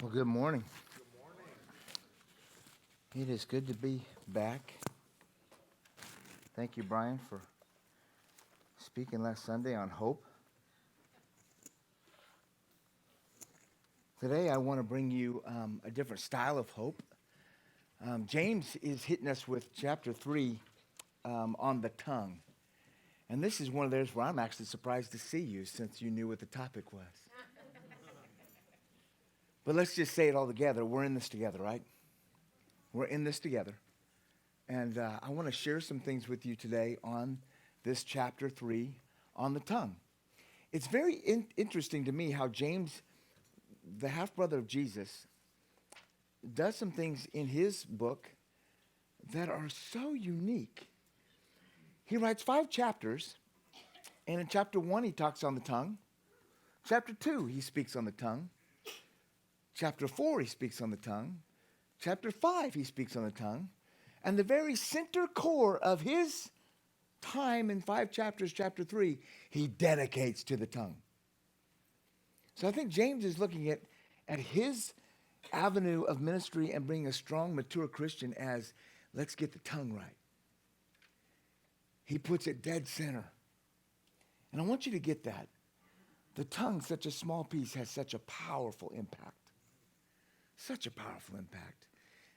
Well, good morning. It is good to be back. Thank you, Brian, for speaking last Sunday on hope. Today, I want to bring you a different style of hope. James is hitting us with chapter 3 on the tongue. And this is one of those where I'm actually surprised to see you since you knew what the topic was. But let's just say it all together. We're in this together, right? We're in this together. And I want to share some things with you today on this chapter 3 on the tongue. It's very interesting to me how James, the half-brother of Jesus, does some things in his book that are so unique. He writes 5 chapters, and in chapter 1 he talks on the tongue. Chapter 2 he speaks on the tongue. Chapter 4 he speaks on the tongue. Chapter 5 he speaks on the tongue. And the very center core of his time in 5 chapters, chapter 3, he dedicates to the tongue. So I think James is looking at his avenue of ministry and being a strong, mature Christian as, let's get the tongue right. He puts it dead center. And I want you to get that. The tongue, such a small piece, has such a powerful impact. Such a powerful impact.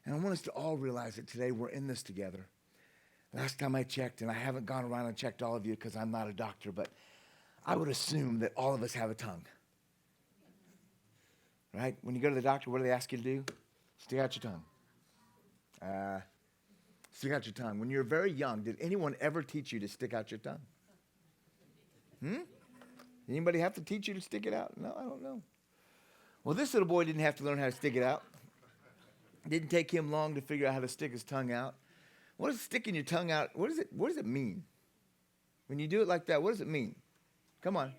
And I want us to all realize that today we're in this together. Last time I checked, and I haven't gone around and checked all of you because I'm not a doctor, but I would assume that all of us have a tongue. Right? When you go to the doctor, what do they ask you to do? Stick out your tongue. Stick out your tongue. When you're very young, did anyone ever teach you to stick out your tongue? Anybody have to teach you to stick it out? No, I don't know. Well, this little boy didn't have to learn how to stick it out. It didn't take him long to figure out how to stick his tongue out. What does sticking your tongue out, what does it mean? When you do it like that, what does it mean? Come on.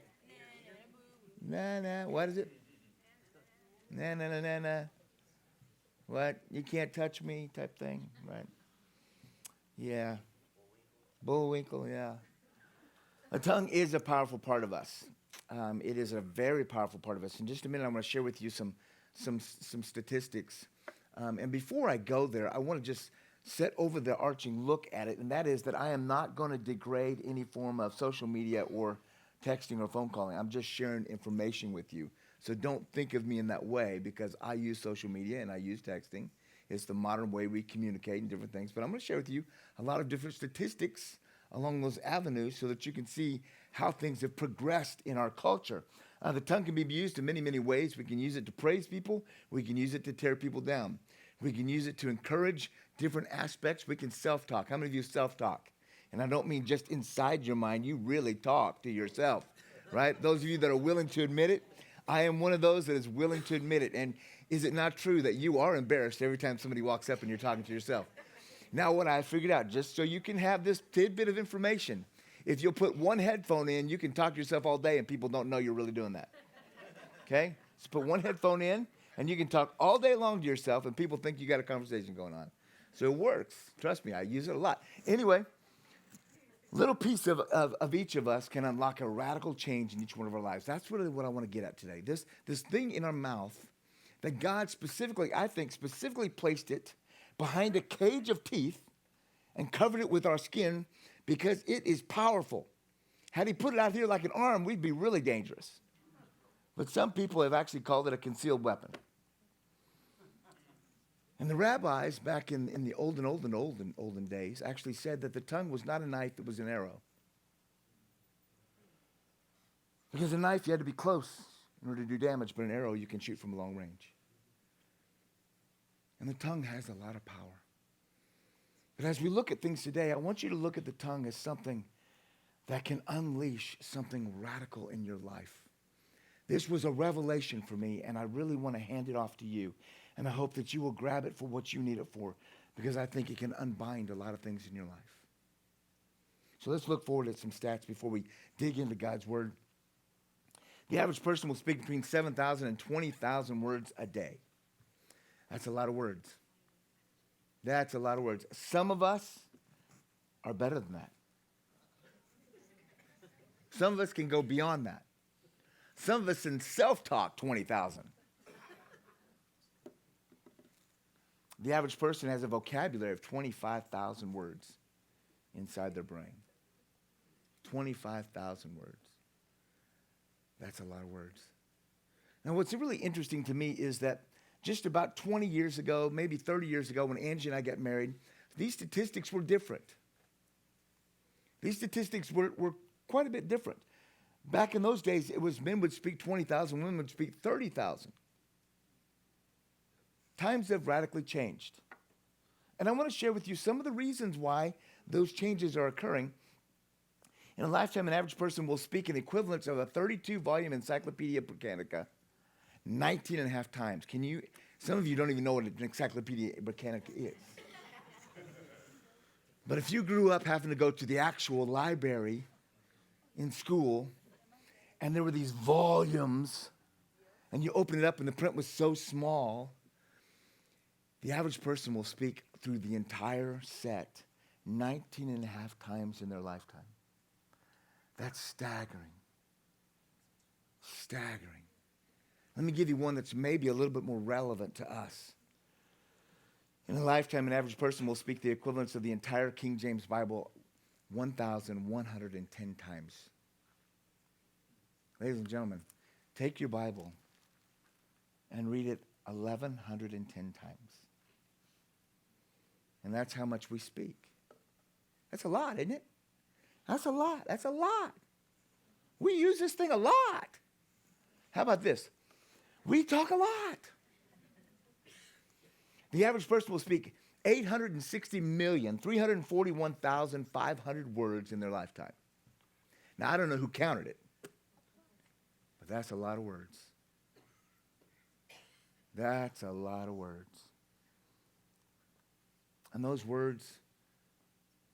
Nah, what is it? Nah. What? You can't touch me type thing, right? Yeah. Bullwinkle, yeah. A tongue is a powerful part of us. It is a very powerful part of us. In just a minute, I'm going to share with you some statistics. And before I go there, I want to just set over the arching look at it, and that is that I am not going to degrade any form of social media or texting or phone calling. I'm just sharing information with you. So don't think of me in that way because I use social media and I use texting. It's the modern way we communicate and different things. But I'm going to share with you a lot of different statistics along those avenues so that you can see how things have progressed in our culture. The tongue can be used in many, many ways. We can use it to praise people. We can use it to tear people down. We can use it to encourage different aspects. We can self-talk. How many of you self-talk? And I don't mean just inside your mind. You really talk to yourself, right? Those of you that are willing to admit it, I am one of those that is willing to admit it. And is it not true that you are embarrassed every time somebody walks up and you're talking to yourself? Now, what I figured out, just so you can have this tidbit of information, if you'll put one headphone in, you can talk to yourself all day and people don't know you're really doing that. Okay? So put one headphone in and you can talk all day long to yourself and people think you got a conversation going on. So it works. Trust me, I use it a lot. Anyway, little piece of each of us can unlock a radical change in each one of our lives. That's really what I want to get at today. This thing in our mouth that God specifically, I think, specifically placed it behind a cage of teeth and covered it with our skin because it is powerful. Had he put it out here like an arm, we'd be really dangerous. But some people have actually called it a concealed weapon. And the rabbis back in the olden days actually said that the tongue was not a knife, it was an arrow. Because a knife, you had to be close in order to do damage, but an arrow you can shoot from long range. And the tongue has a lot of power. But as we look at things today, I want you to look at the tongue as something that can unleash something radical in your life. This was a revelation for me, and I really want to hand it off to you. And I hope that you will grab it for what you need it for, because I think it can unbind a lot of things in your life. So let's look forward at some stats before we dig into God's word. The average person will speak between 7,000 and 20,000 words a day. That's a lot of words. That's a lot of words. Some of us are better than that. Some of us can go beyond that. Some of us can self-talk 20,000. The average person has a vocabulary of 25,000 words inside their brain. 25,000 words. That's a lot of words. Now, what's really interesting to me is that just about 20 years ago, maybe 30 years ago, when Angie and I got married, these statistics were different. These statistics were quite a bit different. Back in those days, it was men would speak 20,000, women would speak 30,000. Times have radically changed. And I want to share with you some of the reasons why those changes are occurring. In a lifetime, an average person will speak an equivalent of a 32-volume Encyclopedia Britannica 19 and a half times. Some of you don't even know what an Encyclopedia Britannica is. But if you grew up having to go to the actual library in school, and there were these volumes, and you open it up and the print was so small, the average person will speak through the entire set 19 and a half times in their lifetime. That's staggering. Staggering. Let me give you one that's maybe a little bit more relevant to us. In a lifetime, an average person will speak the equivalence of the entire King James Bible 1,110 times. Ladies and gentlemen, take your Bible and read it 1,110 times. And that's how much we speak. That's a lot, isn't it? That's a lot. That's a lot. We use this thing a lot. How about this? We talk a lot. The average person will speak 860,341,500 words in their lifetime. Now, I don't know who counted it, but that's a lot of words. That's a lot of words. And those words,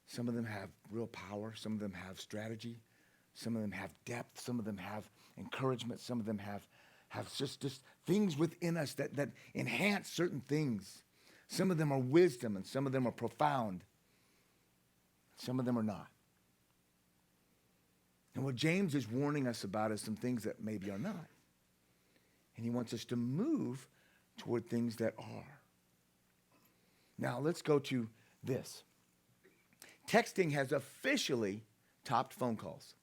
some of them have real power, some of them have strategy, some of them have depth, some of them have encouragement, some of them have just things within us that enhance certain things. Some of them are wisdom, and some of them are profound. Some of them are not. And what James is warning us about is some things that maybe are not. And he wants us to move toward things that are. Now, let's go to this. Texting has officially topped phone calls.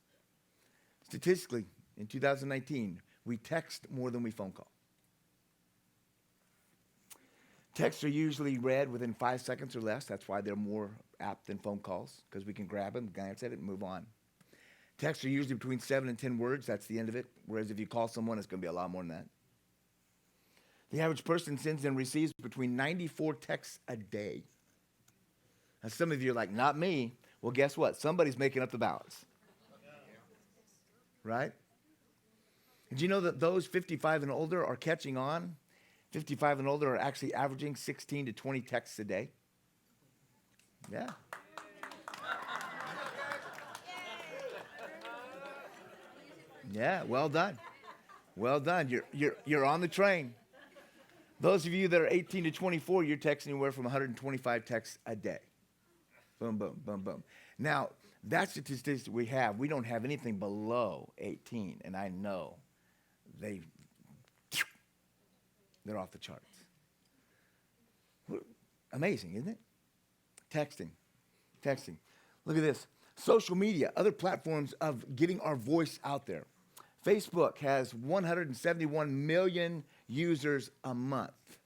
Statistically, in 2019, we text more than we phone call. Texts are usually read within 5 seconds or less. That's why they're more apt than phone calls, because we can grab them, glance at it, and move on. Texts are usually between 7 and 10 words. That's the end of it. Whereas if you call someone, it's going to be a lot more than that. The average person sends and receives between 94 texts a day. Now, some of you are like, not me. Well, guess what? Somebody's making up the balance. Right? Did you know that those 55 and older are catching on? 55 and older are actually averaging 16 to 20 texts a day. Yeah. Yeah, well done. Well done. You're on the train. Those of you that are 18 to 24, you're texting anywhere from 125 texts a day. Boom, boom, boom, boom. Now, that's the statistics we have. We don't have anything below 18, and I know they're off the charts. Amazing, isn't it? Texting. Look at this. Social media, other platforms of getting our voice out there. Facebook has 171 million users a month.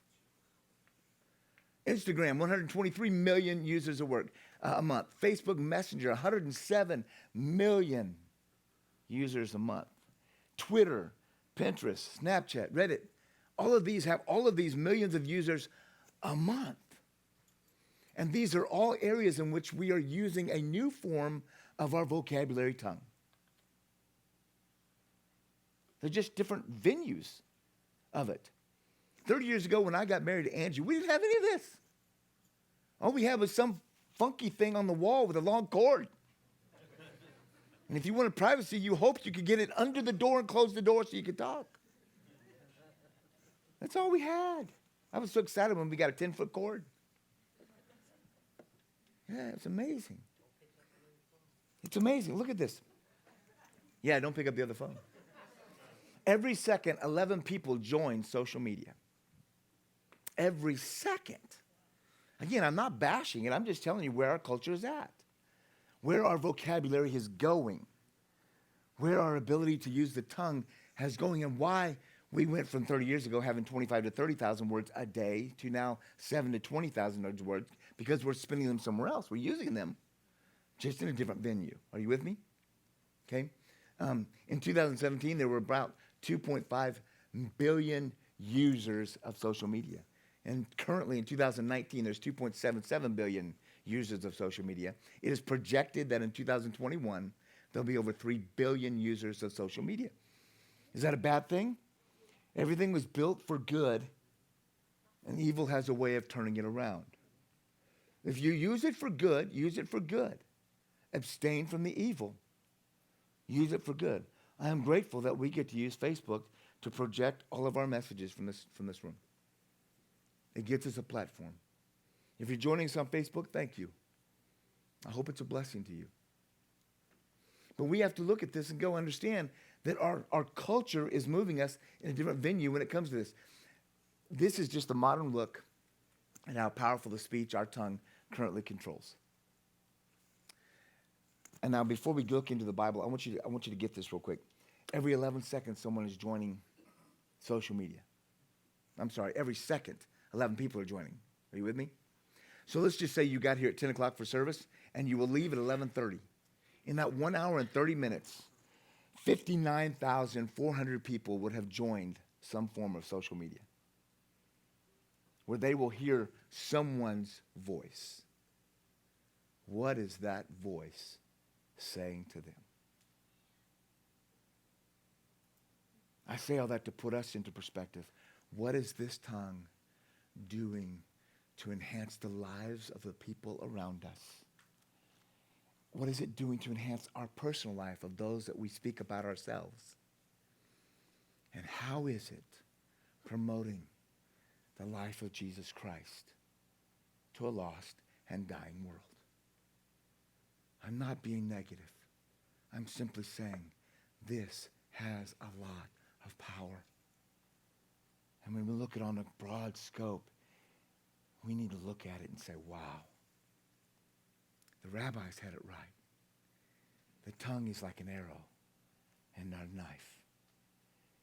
Instagram, 123 million users a month. Facebook Messenger, 107 million users a month. Twitter, Pinterest, Snapchat, Reddit, all of these have all of these millions of users a month. And these are all areas in which we are using a new form of our vocabulary tongue. They're just different venues of it. 30 years ago when I got married to Angie, we didn't have any of this. All we had was some funky thing on the wall with a long cord. And if you wanted privacy, you hoped you could get it under the door and close the door so you could talk. That's all we had. I was so excited when we got a 10-foot cord. Yeah, it's amazing. It's amazing. Look at this. Yeah, don't pick up the other phone. Every second, 11 people join social media. Every second. Again, I'm not bashing it. I'm just telling you where our culture is at, where our vocabulary is going, where our ability to use the tongue has going, and why we went from 30 years ago having 25 to 30,000 words a day to now 7 to 20,000 words, because we're spending them somewhere else. We're using them just in a different venue. Are you with me? Okay. In 2017, there were about 2.5 billion users of social media. And currently in 2019, there's 2.77 billion users of social media. It is projected that in 2021, there'll be over 3 billion users of social media. Is that a bad thing? Everything was built for good, and evil has a way of turning it around. If you use it for good, use it for good. Abstain from the evil. Use it for good. I am grateful that we get to use Facebook to project all of our messages from this room. It gets us a platform. If you're joining us on Facebook, thank you. I hope it's a blessing to you. But we have to look at this and go understand that our culture is moving us in a different venue when it comes to this. This is just a modern look at how powerful the speech our tongue currently controls. And now, before we look into the Bible, I want you to get this real quick. Every 11 seconds, someone is joining social media. I'm sorry, every second, 11 people are joining. Are you with me? So let's just say you got here at 10 o'clock for service, and you will leave at 11:30. In that 1 hour and 30 minutes, 59,400 people would have joined some form of social media, where they will hear someone's voice. What is that voice saying to them? I say all that to put us into perspective. What is this tongue doing to enhance the lives of the people around us? What is it doing to enhance our personal life of those that we speak about ourselves? And how is it promoting the life of Jesus Christ to a lost and dying world? I'm not being negative. I'm simply saying this has a lot of power. And when we look at it on a broad scope, we need to look at it and say, wow, the rabbis had it right. The tongue is like an arrow and not a knife.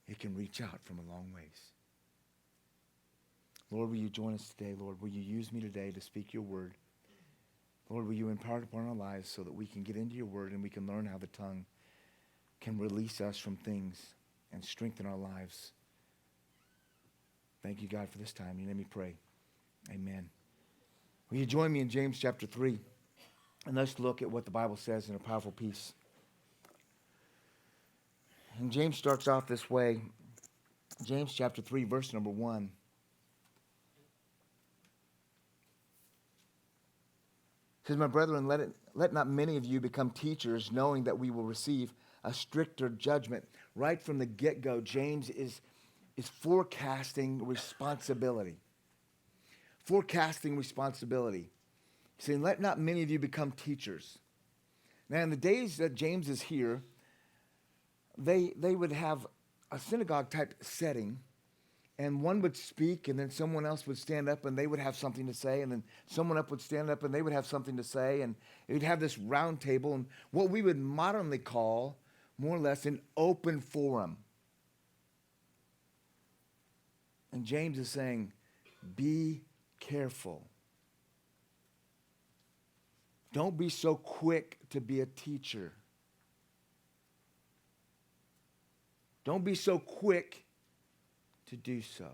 It can reach out from a long ways. Lord, will you join us today? Lord, will you use me today to speak your word? Lord, will you impart upon our lives so that we can get into your word and we can learn how the tongue can release us from things and strengthen our lives. Thank you, God, for this time. You let me pray. Amen. Will you join me in James chapter 3? And let's look at what the Bible says in a powerful piece. And James starts off this way. James chapter 3, verse number 1. It says, my brethren, let not many of you become teachers, knowing that we will receive a stricter judgment. Right from the get-go, James is forecasting responsibility. Forecasting responsibility. Saying, let not many of you become teachers. Now, in the days that James is here, they would have a synagogue-type setting, and one would speak, and then someone else would stand up, and they would have something to say, and then someone else would stand up, and they would have something to say, and it would have this round table, and what we would modernly call, more or less, an open forum. And James is saying, be careful. Don't be so quick to be a teacher. Don't be so quick to do so.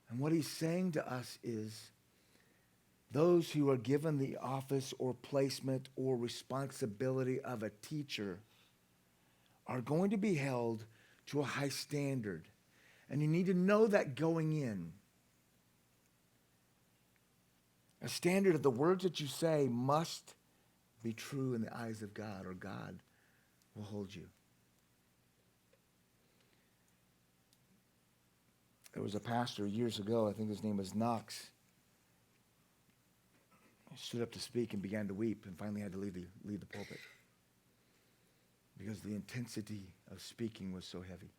And what he's saying to us is, those who are given the office or placement or responsibility of a teacher are going to be held to a high standard. And you need to know that going in. A standard of the words that you say must be true in the eyes of God, or God will hold you. There was a pastor years ago, I think his name was Knox. He stood up to speak and began to weep and finally had to leave the pulpit because the intensity of speaking was so heavy.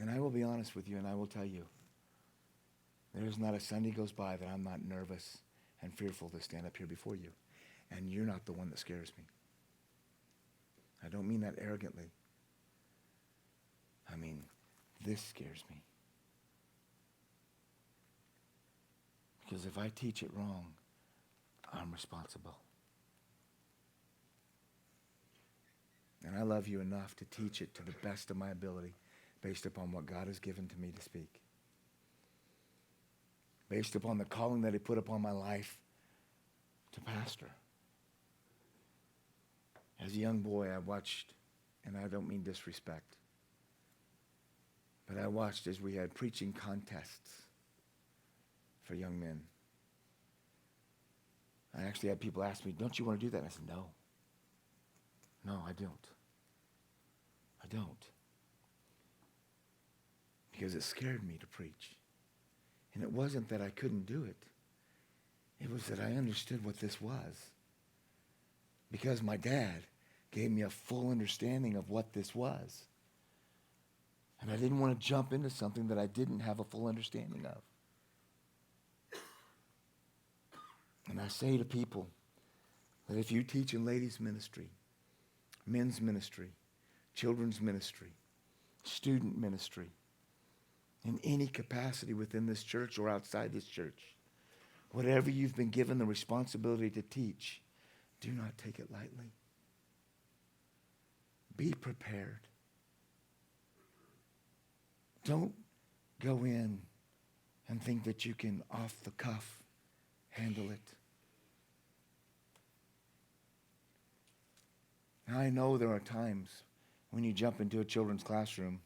And I will be honest with you, and I will tell you, There's not a Sunday goes by that I'm not nervous and fearful to stand up here before you. And you're not the one that scares me. I don't mean that arrogantly. I mean, this scares me. Because if I teach it wrong, I'm responsible. And I love you enough to teach it to the best of my ability based upon what God has given to me to speak. Based upon the calling that he put upon my life to pastor. As a young boy, I watched, and I don't mean disrespect, but I watched as we had preaching contests for young men. I actually had people ask me, don't you want to do that? And I said, no. No, I don't. I don't. Because it scared me to preach. And it wasn't that I couldn't do it. It was that I understood what this was. Because my dad gave me a full understanding of what this was. And I didn't want to jump into something that I didn't have a full understanding of. And I say to people that if you teach in ladies' ministry, men's ministry, children's ministry, student ministry, in any capacity within this church or outside this church, whatever you've been given the responsibility to teach, do not take it lightly. Be prepared. Don't go in and think that you can off the cuff handle it. Now, I know there are times when you jump into a children's classroom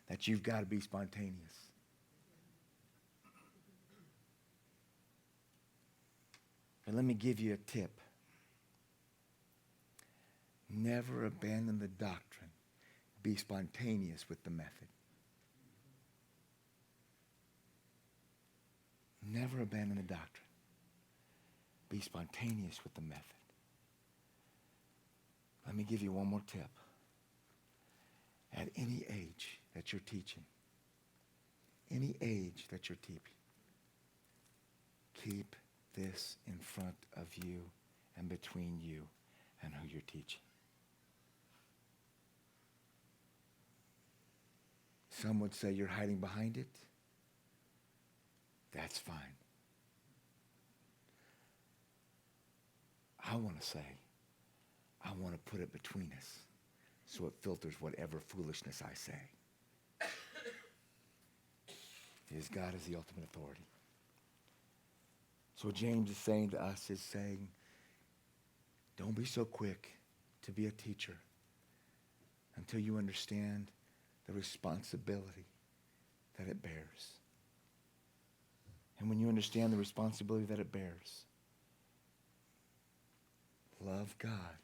that you've got to be spontaneous. But let me give you a tip. Never abandon the doctrine. Be spontaneous with the method. Never abandon the doctrine. Be spontaneous with the method. Let me give you one more tip. At any age that you're teaching, any age that you're teaching, keep this in front of you and between you and who you're teaching. Some would say you're hiding behind it. That's fine. I want to say, I want to put it between us so it filters whatever foolishness I say. Because God is the ultimate authority. So what James is saying to us is saying, don't be so quick to be a teacher until you understand the responsibility that it bears. And when you understand the responsibility that it bears, love God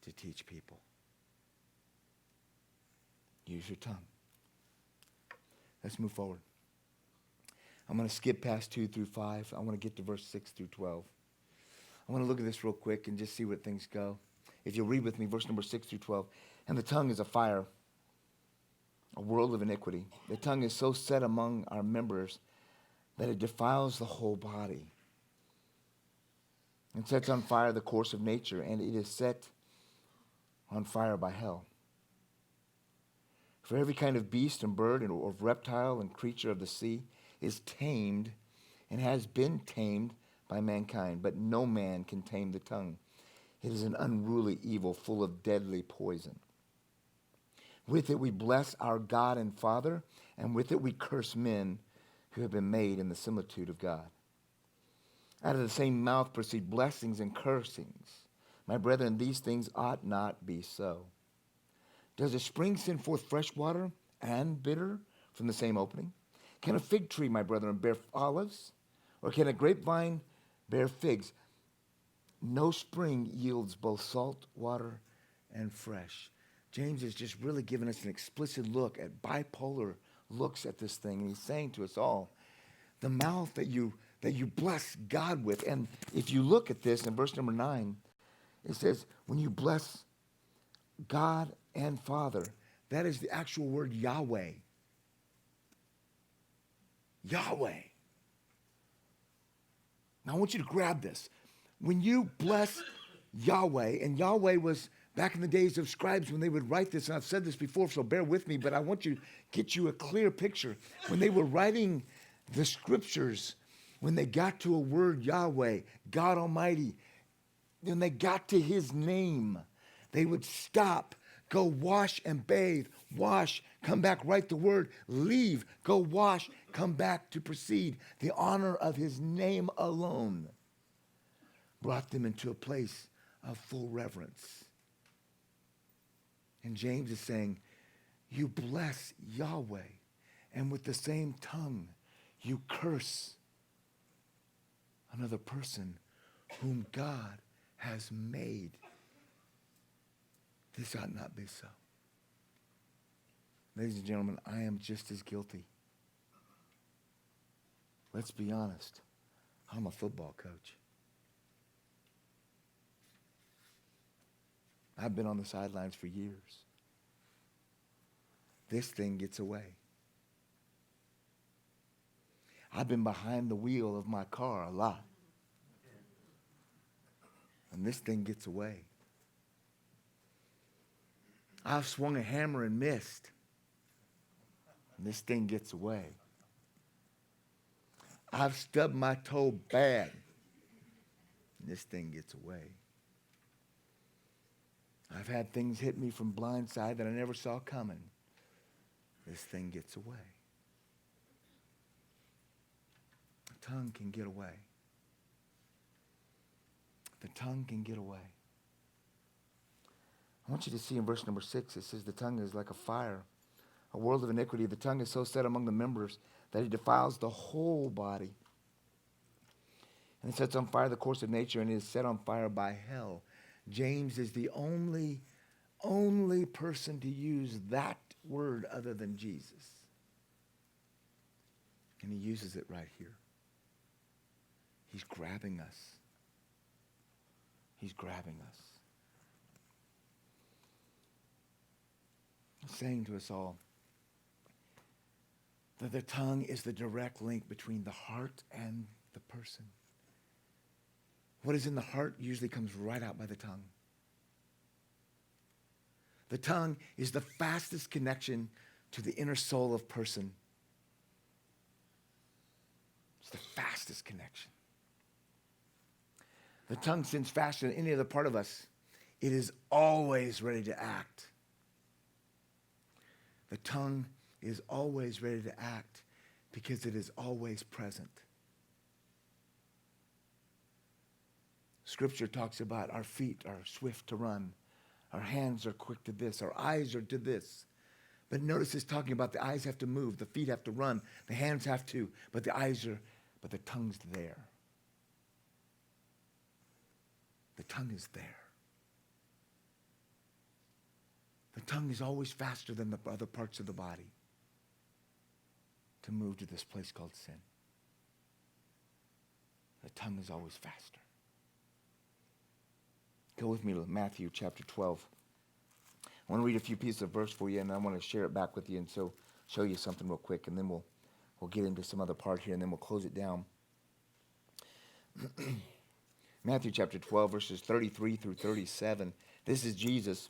to teach people. Use your tongue. Let's move forward. I'm going to skip past 2 through 5. I want to get to verse 6 through 12. I want to look at this real quick and just see where things go. If you'll read with me, verse number 6 through 12. And the tongue is a fire, a world of iniquity. The tongue is so set among our members that it defiles the whole body and sets on fire the course of nature, and it is set on fire by hell. For every kind of beast and bird and of reptile and creature of the sea is tamed and has been tamed by mankind, but no man can tame the tongue. It is an unruly evil full of deadly poison. With it we bless our God and Father, and with it we curse men who have been made in the similitude of God. Out of the same mouth proceed blessings and cursings. My brethren, these things ought not be so. Does a spring send forth fresh water and bitter from the same opening? Can a fig tree, my brethren, bear olives? Or can a grapevine bear figs? No spring yields both salt water and fresh. James has just really given us an explicit look at bipolar looks at this thing. And he's saying to us all, the mouth that you bless God with. And if you look at this in verse number 9, it says, when you bless God and Father, that is the actual word Yahweh. Yahweh. Now I want you to grab this. When you bless Yahweh, and Yahweh was back in the days of scribes when they would write this, and I've said this before, so bear with me, but I want you to get you a clear picture. When they were writing the scriptures, when they got to a word Yahweh, God Almighty, when they got to his name, they would stop, go wash and bathe, wash, come back, write the word, leave, go wash, come back to proceed. The honor of his name alone brought them into a place of full reverence. And James is saying, you bless Yahweh, and with the same tongue, you curse another person whom God has made. This ought not be so. Ladies and gentlemen, I am just as guilty. Let's be honest. I'm a football coach. I've been on the sidelines for years. This thing gets away. I've been behind the wheel of my car a lot. And this thing gets away. I've swung a hammer and missed. And this thing gets away. I've stubbed my toe bad. And this thing gets away. I've had things hit me from blind side that I never saw coming. This thing gets away. The tongue can get away. The tongue can get away. I want you to see in verse number 6, it says the tongue is like a fire, a world of iniquity. The tongue is so set among the members that it defiles the whole body. And it sets on fire the course of nature and is set on fire by hell. James is the only person to use that word other than Jesus. And he uses it right here. He's grabbing us. He's grabbing us. I'm saying to us all that the tongue is the direct link between the heart and the person. What is in the heart usually comes right out by the tongue. The tongue is the fastest connection to the inner soul of person. It's the fastest connection. The tongue sins faster than any other part of us. It is always ready to act. The tongue is always ready to act because it is always present. Scripture talks about our feet are swift to run. Our hands are quick to this. Our eyes are to this. But notice it's talking about the eyes have to move. The feet have to run. The hands have to. But the tongue's there. The tongue is there. The tongue is always faster than the other parts of the body to move to this place called sin. The tongue is always faster. Go with me to Matthew chapter 12. I want to read a few pieces of verse for you, and I want to share it back with you and so show you something real quick, and then we'll get into some other part here, and then we'll close it down. Matthew chapter 12, verses 33 through 37. This is Jesus.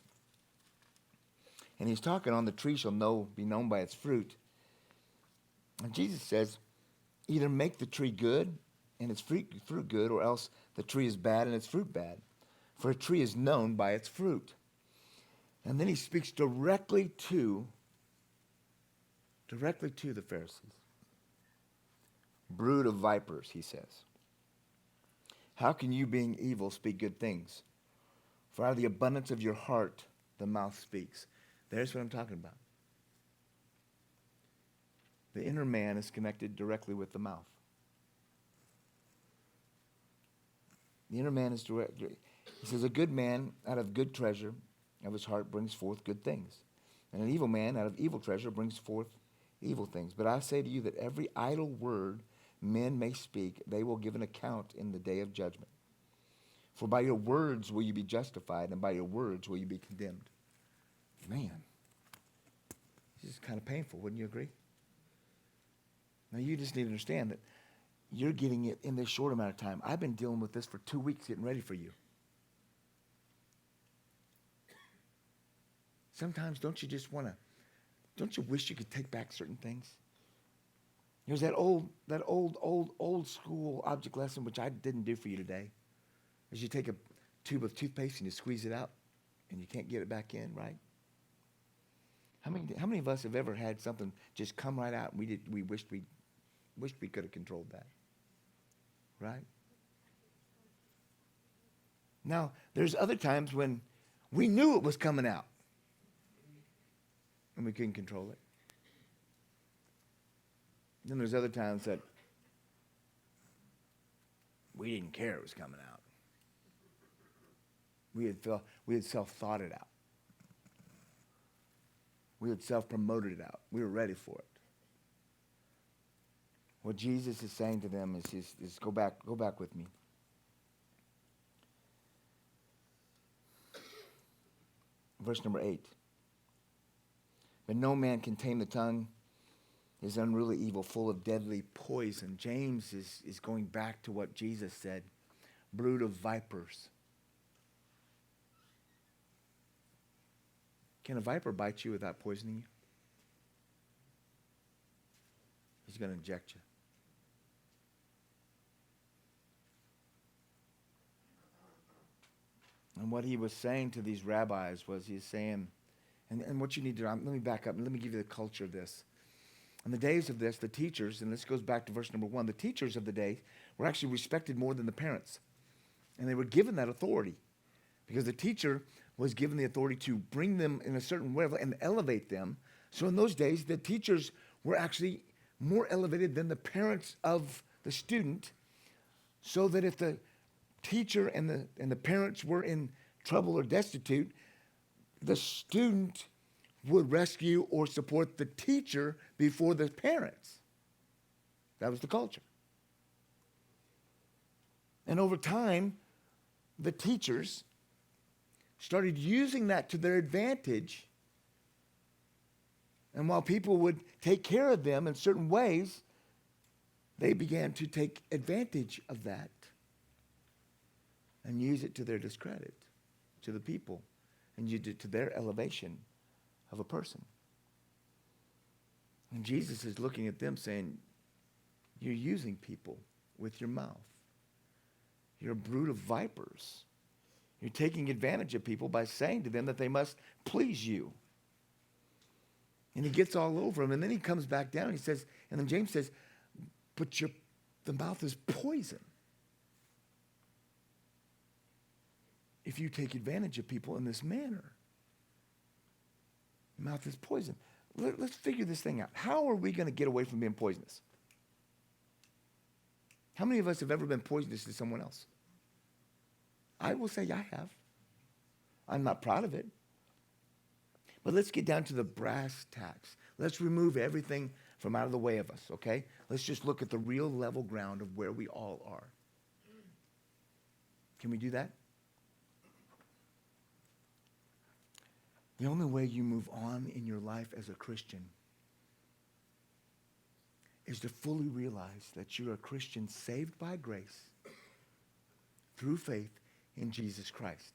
And he's talking on the tree shall be known by its fruit. And Jesus says, either make the tree good and its fruit good, or else the tree is bad and its fruit bad. For a tree is known by its fruit. And then he speaks directly to the Pharisees. Brood of vipers, he says. How can you, being evil, speak good things? For out of the abundance of your heart, the mouth speaks. There's what I'm talking about. The inner man is connected directly with the mouth. The inner man is direct. He says, a good man out of good treasure of his heart brings forth good things. And an evil man out of evil treasure brings forth evil things. But I say to you that every idle word men may speak, they will give an account in the day of judgment. For by your words will you be justified, and by your words will you be condemned. Man, this is kind of painful, wouldn't you agree? Now, you just need to understand that you're getting it in this short amount of time. I've been dealing with this for 2 weeks getting ready for you. Sometimes don't you wish you could take back certain things? There's that old school object lesson, which I didn't do for you today. Is you take a tube of toothpaste and you squeeze it out and you can't get it back in, right? How many of us have ever had something just come right out and we wished we could have controlled that? Right? Now, there's other times when we knew it was coming out and we couldn't control it. Then there's other times that we didn't care it was coming out. We had self-thought it out. We had self-promoted it out. We were ready for it. What Jesus is saying to them is go back with me. Verse number 8. But no man can tame the tongue, is unruly evil, full of deadly poison. James is going back to what Jesus said, brood of vipers. Can a viper bite you without poisoning you? He's going to inject you. And what he was saying to these rabbis was he's saying, and what you need to do, let me back up and let me give you the culture of this. In the days of this, the teachers, and this goes back to verse number 1, the teachers of the day were actually respected more than the parents. And they were given that authority because the teacher was given the authority to bring them in a certain way and elevate them. So in those days, the teachers were actually more elevated than the parents of the student, so that if the teacher and the parents were in trouble or destitute, the student would rescue or support the teacher before the parents. That was the culture. And over time, the teachers started using that to their advantage. And while people would take care of them in certain ways, they began to take advantage of that and use it to their discredit, to the people, and use it to their elevation of a person. And Jesus is looking at them saying, you're using people with your mouth. You're a brood of vipers. You're taking advantage of people by saying to them that they must please you. And he gets all over them, and then he comes back down and he says, and then James says, but the mouth is poison. If you take advantage of people in this manner, the mouth is poison. Let's figure this thing out. How are we going to get away from being poisonous? How many of us have ever been poisonous to someone else? I will say I have. I'm not proud of it. But let's get down to the brass tacks. Let's remove everything from out of the way of us, okay? Let's just look at the real level ground of where we all are. Can we do that? The only way you move on in your life as a Christian is to fully realize that you're a Christian saved by grace through faith in Jesus Christ.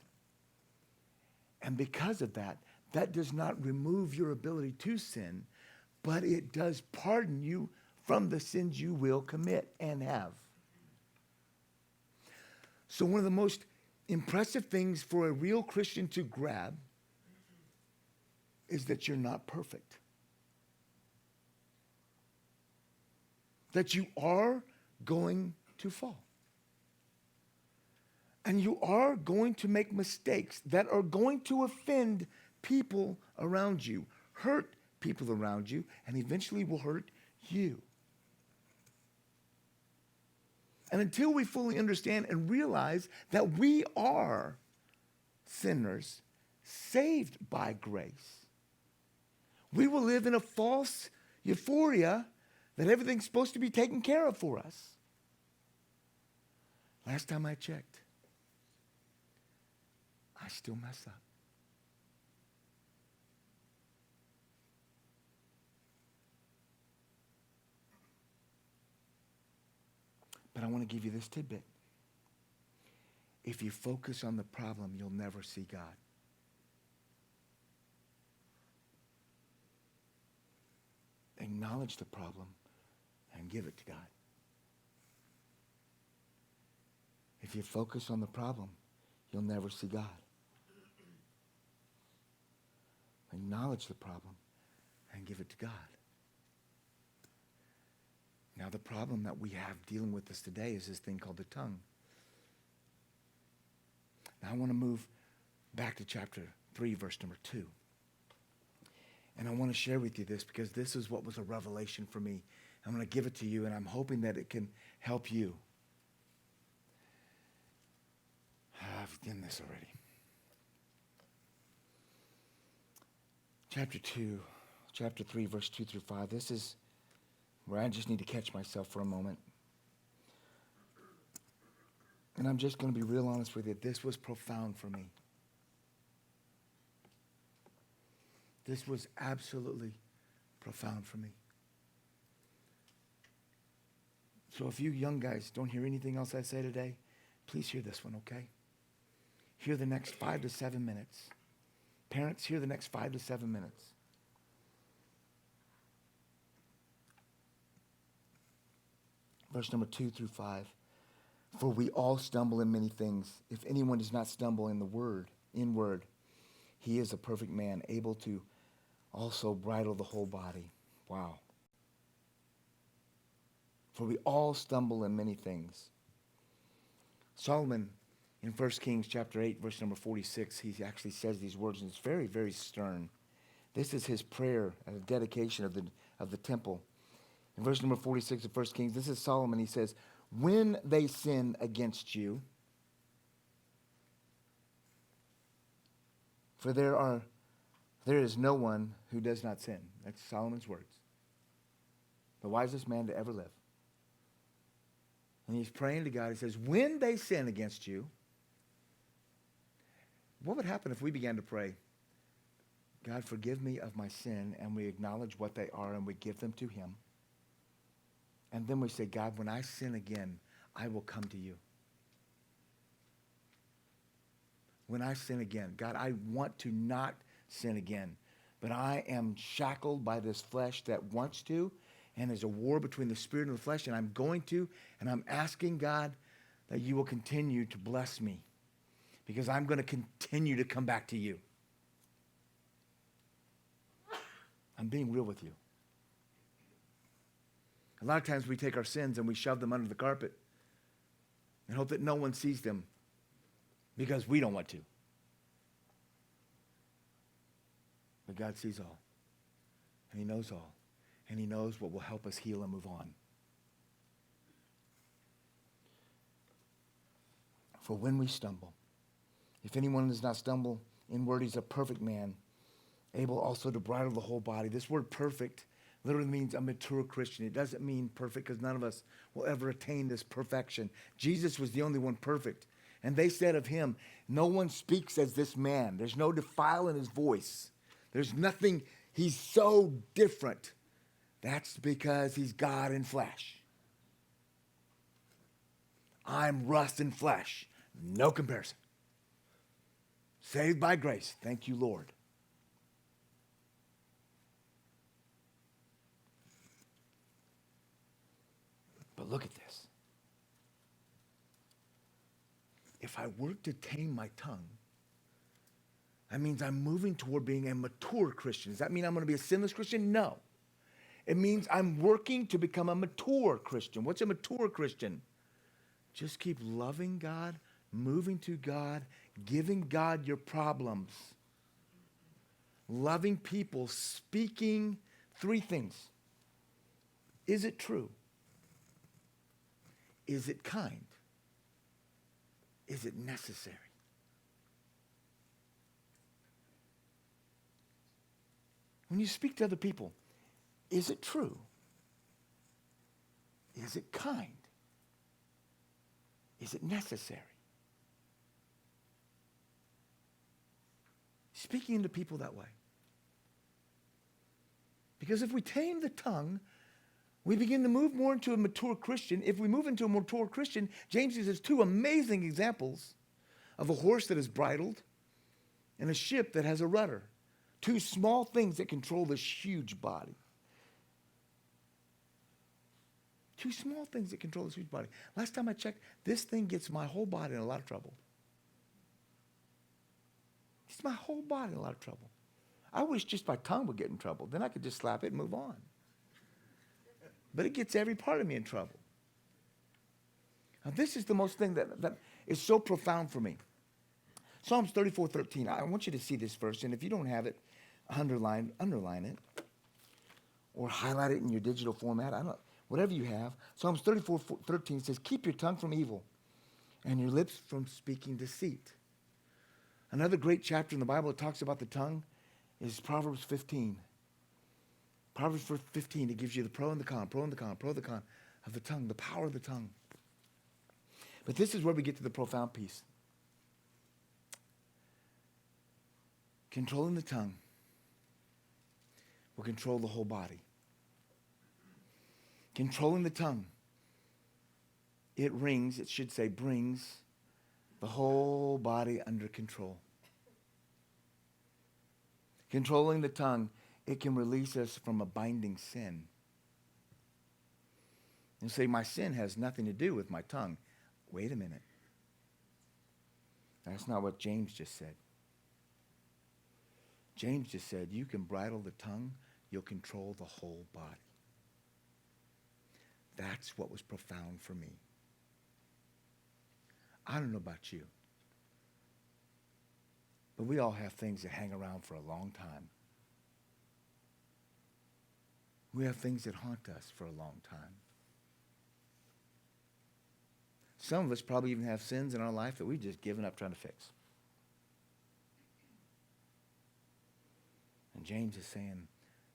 And because of that, that does not remove your ability to sin, but it does pardon you from the sins you will commit and have. So one of the most impressive things for a real Christian to grab is that you're not perfect. That you are going to fall. And you are going to make mistakes that are going to offend people around you, hurt people around you, and eventually will hurt you. And until we fully understand and realize that we are sinners saved by grace, we will live in a false euphoria that everything's supposed to be taken care of for us. Last time I checked, I still mess up. But I want to give you this tidbit. If you focus on the problem, you'll never see God. Acknowledge the problem and give it to God. If you focus on the problem, you'll never see God. Acknowledge the problem and give it to God. Now, the problem that we have dealing with us today is this thing called the tongue. Now, I want to move back to chapter 3, verse number 2. And I want to share with you this because this is what was a revelation for me. I'm going to give it to you, and I'm hoping that it can help you. I've done this already. Chapter 3, verse 2 through 5. This is where I just need to catch myself for a moment. And I'm just going to be real honest with you. This was profound for me. This was absolutely profound for me. So if you young guys don't hear anything else I say today, please hear this one, okay? Hear the next 5 to 7 minutes. Parents, hear the next 5 to 7 minutes. Verse number 2 through 5. For we all stumble in many things. If anyone does not stumble in word, he is a perfect man, able to also bridle the whole body. Wow. For we all stumble in many things. Solomon, in 1 Kings chapter 8, verse number 46, he actually says these words, and it's very, very stern. This is his prayer and a dedication of the temple. In verse number 46 of 1 Kings, this is Solomon. He says, when they sin against you, for there is no one who does not sin. That's Solomon's words. The wisest man to ever live. And he's praying to God. He says, when they sin against you, what would happen if we began to pray, God, forgive me of my sin, and we acknowledge what they are and we give them to him. And then we say, God, when I sin again, I will come to you. When I sin again, God, I want to not sin again, but I am shackled by this flesh that wants to, and there's a war between the spirit and the flesh, and I'm going to, and I'm asking, God, that you will continue to bless me, because I'm going to continue to come back to you. I'm being real with you. A lot of times we take our sins and we shove them under the carpet and hope that no one sees them because we don't want to. But God sees all, and he knows all, and he knows what will help us heal and move on. For when we stumble, if anyone does not stumble in word, he's a perfect man, able also to bridle the whole body. This word perfect literally means a mature Christian. It doesn't mean perfect because none of us will ever attain this perfection. Jesus was the only one perfect. And they said of him, no one speaks as this man. There's no defile in his voice. There's nothing. He's so different. That's because he's God in flesh. I'm rust in flesh. No comparison. Saved by grace. Thank you, Lord. But look at this. If I work to tame my tongue, that means I'm moving toward being a mature Christian. Does that mean I'm going to be a sinless Christian? No. It means I'm working to become a mature Christian. What's a mature Christian? Just keep loving God, moving to God, giving God your problems, loving people, speaking 3 things. Is it true? Is it kind? Is it necessary? When you speak to other people, is it true? Is it kind? Is it necessary? Speaking to people that way. Because if we tame the tongue, We begin to move more into a mature Christian. If we move into a mature Christian, James gives us two amazing examples of a horse that is bridled and a ship that has a rudder. Two small things that control this huge body. Two small things that control this huge body. Last time I checked, this thing gets my whole body in a lot of trouble. It's my whole body in a lot of trouble. I wish just my tongue would get in trouble. Then I could just slap it and move on. But it gets every part of me in trouble. Now this is the most thing that is so profound for me. Psalms 34:13. I want you to see this verse, and if you don't have it, underline it, or highlight it in your digital format. Whatever you have. Psalms 34:13 says, "Keep your tongue from evil, and your lips from speaking deceit." Another great chapter in the Bible that talks about the tongue is Proverbs 15. Proverbs 15, it gives you the pro and the con of the tongue, the power of the tongue. But this is where we get to the profound piece. Controlling the tongue will control the whole body. Controlling the tongue, it should say brings the whole body under control. Controlling the tongue, it can release us from a binding sin. And say, my sin has nothing to do with my tongue. Wait a minute. That's not what James just said. James just said, you can bridle the tongue, you'll control the whole body. That's what was profound for me. I don't know about you, but we all have things that hang around for a long time. We have things that haunt us for a long time. Some of us probably even have sins in our life that we've just given up trying to fix. And James is saying,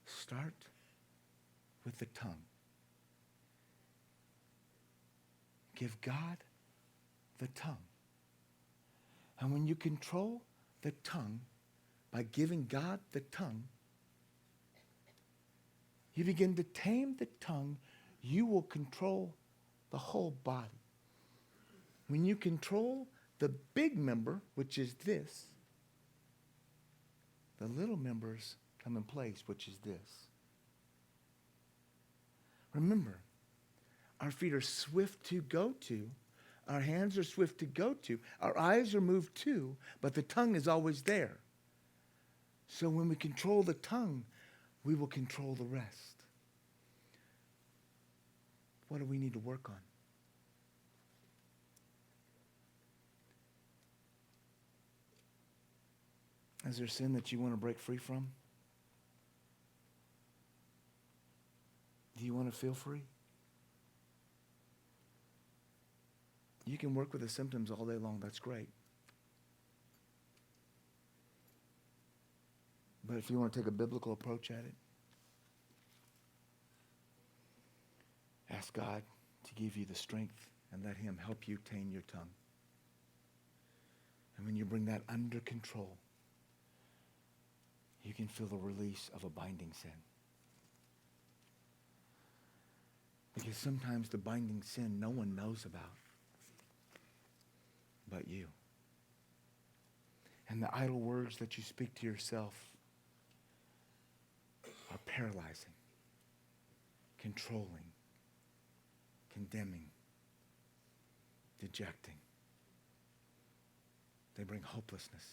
start with the tongue. Give God the tongue. And when you control the tongue by giving God the tongue, you begin to tame the tongue, you will control the whole body. When you control the big member, which is this, the little members come in place, which is this. Remember, our feet are swift to go to, our hands are swift to go to, our eyes are moved to, but the tongue is always there. So when we control the tongue, we will control the rest. What do we need to work on? Is there sin that you want to break free from? Do you want to feel free? You can work with the symptoms all day long. That's great. But if you want to take a biblical approach at it, ask God to give you the strength and let him help you tame your tongue. And when you bring that under control, you can feel the release of a binding sin. Because sometimes the binding sin no one knows about but you. And the idle words that you speak to yourself are paralyzing, controlling, condemning, dejecting. They bring hopelessness,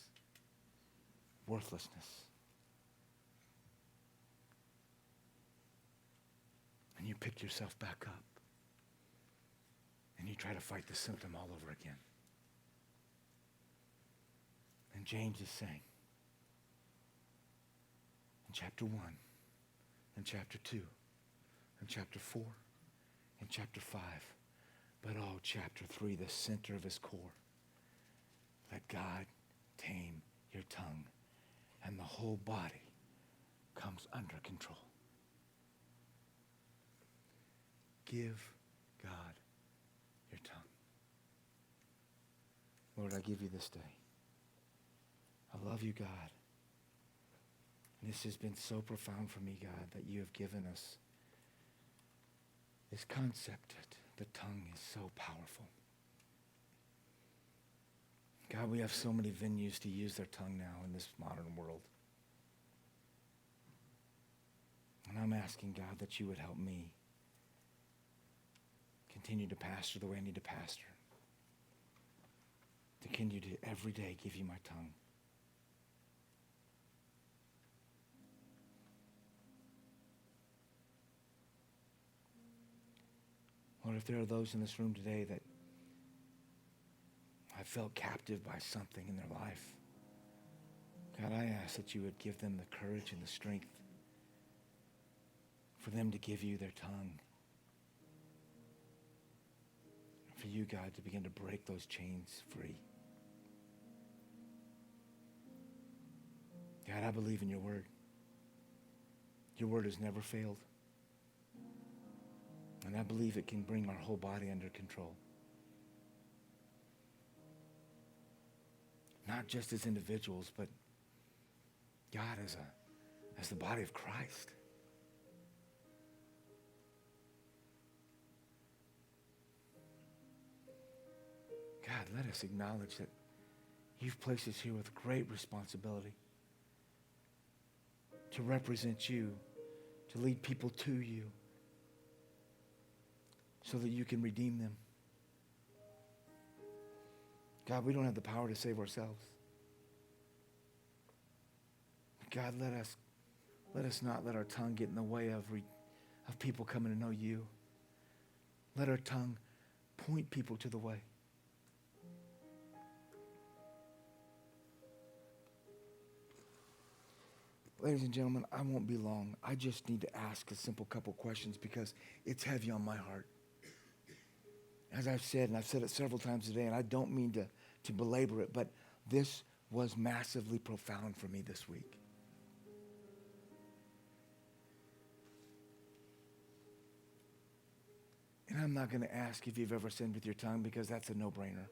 worthlessness. And you pick yourself back up. And you try to fight the symptom all over again. And James is saying, in chapter 1, in chapter 2, in chapter 4, in chapter 5, but chapter 3, the center of his core, let God tame your tongue, and the whole body comes under control. Give God your tongue. Lord, I give you this day. I love you, God. And this has been so profound for me, God, that you have given us this concept that the tongue is so powerful. God, we have so many venues to use their tongue now in this modern world. And I'm asking, God, that you would help me continue to pastor the way I need to pastor. To continue to every day give you my tongue. Lord, if there are those in this room today that have felt captive by something in their life, God, I ask that you would give them the courage and the strength for them to give you their tongue. For you, God, to begin to break those chains free. God, I believe in your word. Your word has never failed. And I believe it can bring our whole body under control. Not just as individuals, but God as the body of Christ. God, let us acknowledge that you've placed us here with great responsibility to represent you, to lead people to you, so that you can redeem them. God, we don't have the power to save ourselves. God, let us not let our tongue get in the way of people coming to know you. Let our tongue point people to the way. Ladies and gentlemen, I won't be long. I just need to ask a simple couple questions because it's heavy on my heart. As I've said, and I've said it several times today, and I don't mean to belabor it, but this was massively profound for me this week. And I'm not going to ask if you've ever sinned with your tongue because that's a no-brainer.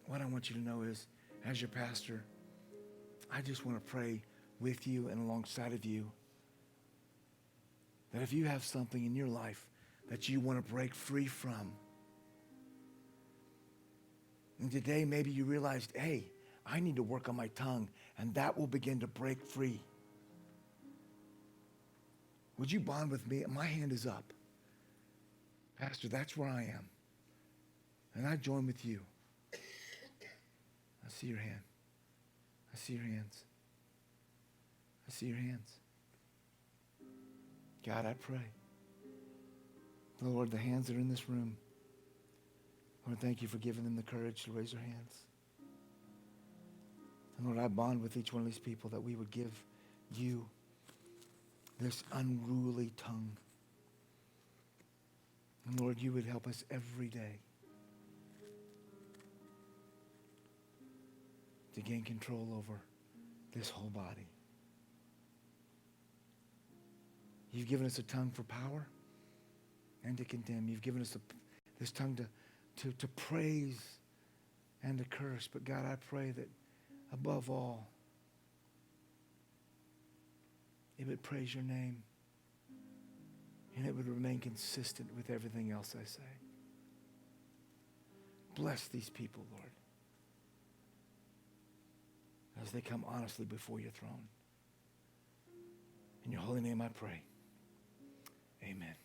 What I want you to know is, as your pastor, I just want to pray with you and alongside of you that if you have something in your life that you want to break free from, and today maybe you realized, hey, I need to work on my tongue, and that will begin to break free. Would you bond with me? My hand is up. Pastor, that's where I am. And I join with you. I see your hand. I see your hands. I see your hands. God, I pray. Lord, the hands that are in this room, Lord, thank you for giving them the courage to raise their hands. And Lord, I bond with each one of these people that we would give you this unruly tongue. And Lord, you would help us every day to gain control over this whole body. You've given us a tongue for power and to condemn. You've given us this tongue to praise and to curse. But God, I pray that above all, it would praise your name and it would remain consistent with everything else I say. Bless these people, Lord, as they come honestly before your throne. In your holy name I pray. Amen.